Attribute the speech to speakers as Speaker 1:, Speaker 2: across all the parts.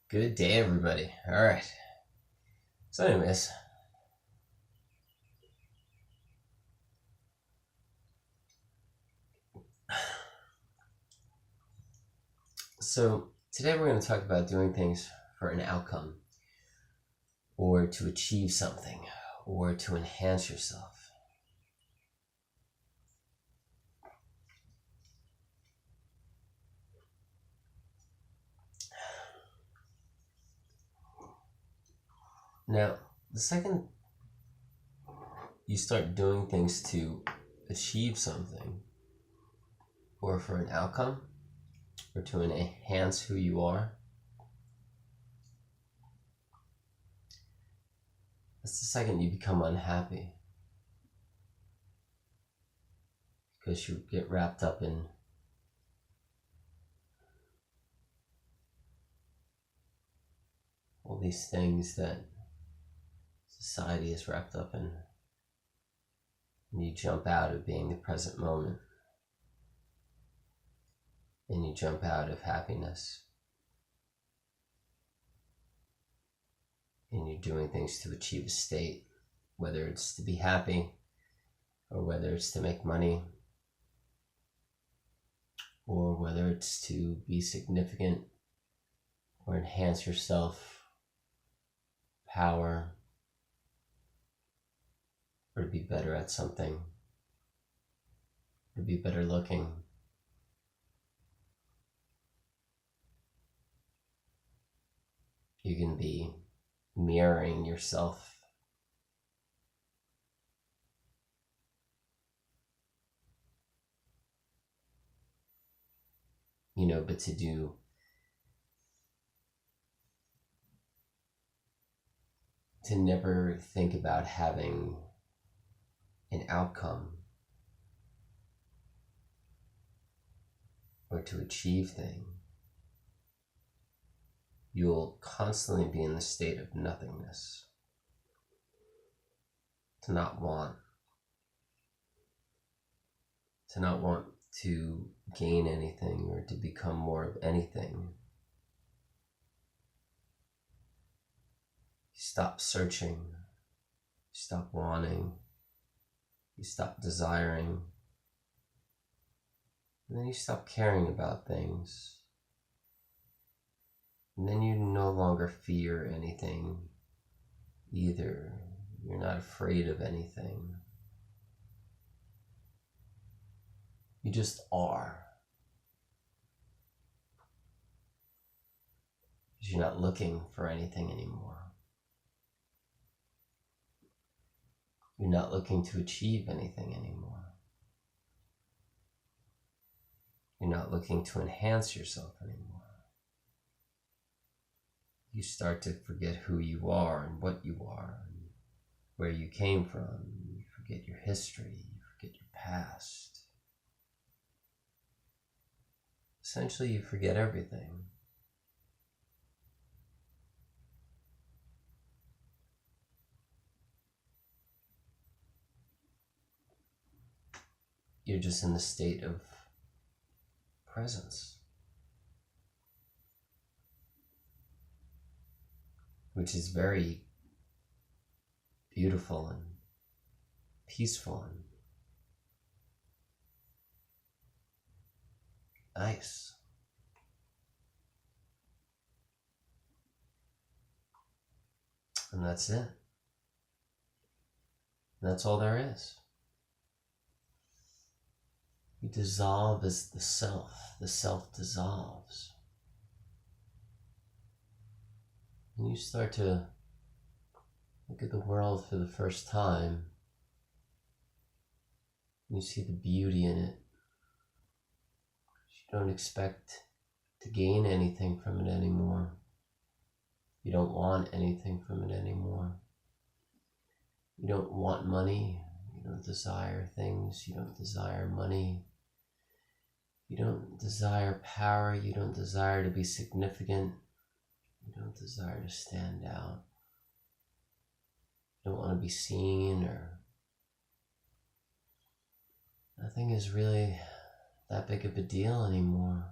Speaker 1: Good day, everybody. All right. So, anyways, today we're going to talk about doing things for an outcome, or to achieve something, or to enhance yourself. Now, the second you start doing things to achieve something, or for an outcome, or to enhance who you are, that's the second you become unhappy. Because you get wrapped up in all these things that society is wrapped up in. And you jump out of being the present moment. And you jump out of happiness. And you're doing things to achieve a state, whether it's to be happy, or whether it's to make money, or whether it's to be significant, or enhance yourself, power, or to be better at something, or to be better looking. You can be mirroring yourself. But to never think about having an outcome or to achieve things, you'll constantly be in the state of nothingness. To not want to gain anything or to become more of anything. You stop searching, you stop wanting, you stop desiring, and then you stop caring about things. And then you no longer fear anything either. You're not afraid of anything. You just are. Because you're not looking for anything anymore. You're not looking to achieve anything anymore. You're not looking to enhance yourself anymore. You start to forget who you are and what you are and where you came from. You forget your history. You forget your past. Essentially, you forget everything. You're just in the state of presence, which is very beautiful and peaceful and nice. And that's it. And that's all there is. You dissolve as the self dissolves. And you start to look at the world for the first time. You see the beauty in it. You don't expect to gain anything from it anymore. You don't want anything from it anymore. You don't want money. You don't desire things. You don't desire money. You don't desire power. You don't desire to be significant. You don't desire to stand out. You don't want to be seen, or nothing is really that big of a deal anymore.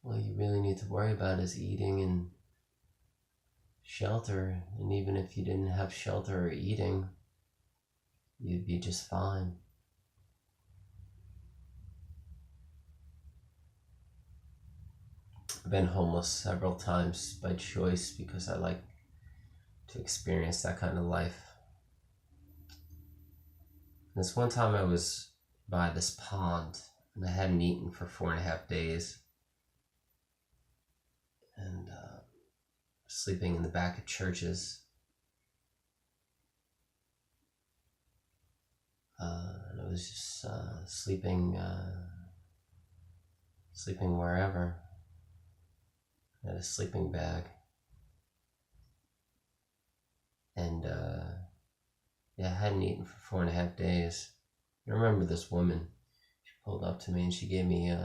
Speaker 1: all you really need to worry about is eating and shelter. And even if you didn't have shelter or eating, you'd be just fine. I've been homeless several times by choice because I like to experience that kind of life. And this one time I was by this pond and I hadn't eaten for 4.5 days. And sleeping in the back of churches. And I was just sleeping wherever. I had a sleeping bag. And I hadn't eaten for 4.5 days. I remember this woman. She pulled up to me and she gave me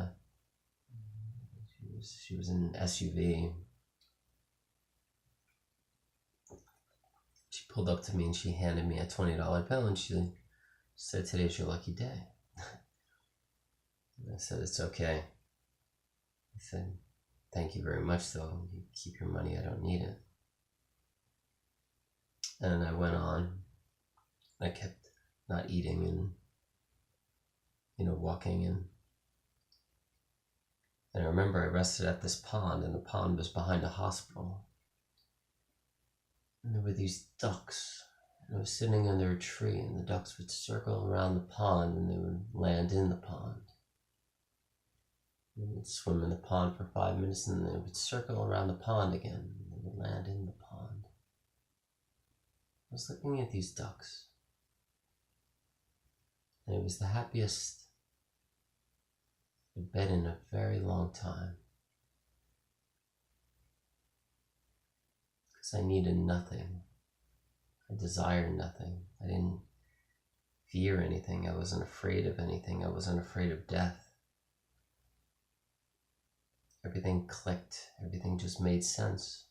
Speaker 1: she was in an SUV. She pulled up to me and she handed me a $20 bill and she said, "Today's your lucky day." And I said, "It's okay." I said, "Thank you very much though. You keep your money, I don't need it." And I went on. I kept not eating and, walking in. And I remember I rested at this pond, and the pond was behind a hospital. And there were these ducks. And I was sitting under a tree, and the ducks would circle around the pond, and they would land in the pond. They would swim in the pond for 5 minutes, and then they would circle around the pond again, and they would land in the pond. I was looking at these ducks, and it was the happiest I've been in a very long time. Because I needed nothing. I desired nothing. I didn't fear anything. I wasn't afraid of anything. I wasn't afraid of death. Everything clicked. Everything just made sense.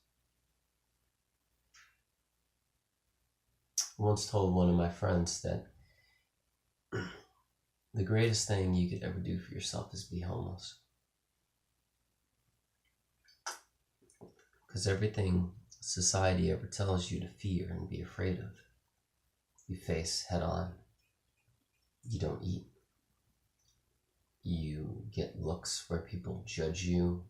Speaker 1: I once told one of my friends that the greatest thing you could ever do for yourself is be homeless. Because everything society ever tells you to fear and be afraid of, you face head on. You don't eat. You get looks where people judge you,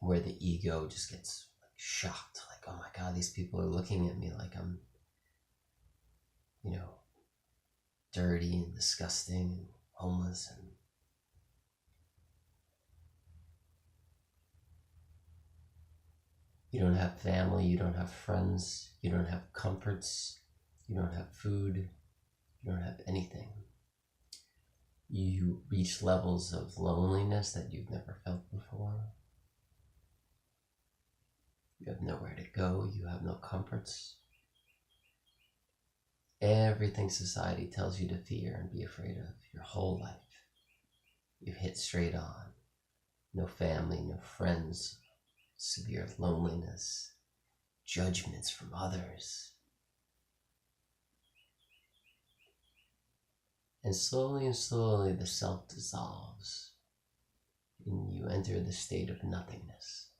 Speaker 1: where the ego just gets shocked, like, oh my God, these people are looking at me like I'm, dirty and disgusting and homeless. And you don't have family, you don't have friends, you don't have comforts, you don't have food, you don't have anything. You reach levels of loneliness that you've never felt before. You have nowhere to go, you have no comforts. Everything society tells you to fear and be afraid of your whole life, you've hit straight on. No family, no friends, severe loneliness, judgments from others. And slowly the self dissolves and you enter the state of nothingness.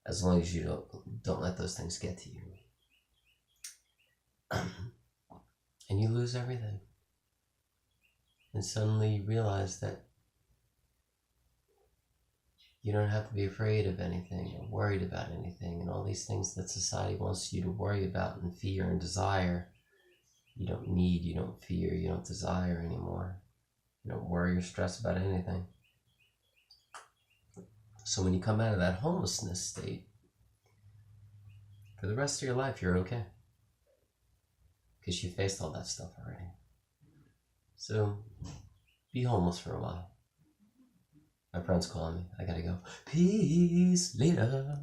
Speaker 1: As long as you don't let those things get to you. And you lose everything. And suddenly you realize that you don't have to be afraid of anything or worried about anything, and all these things that society wants you to worry about and fear and desire, you don't need, you don't fear, you don't desire anymore. You don't worry or stress about anything. So when you come out of that homelessness state, for the rest of your life, you're okay. Because you faced all that stuff already. So be homeless for a while. My friend's calling me. I gotta go. Peace. Later.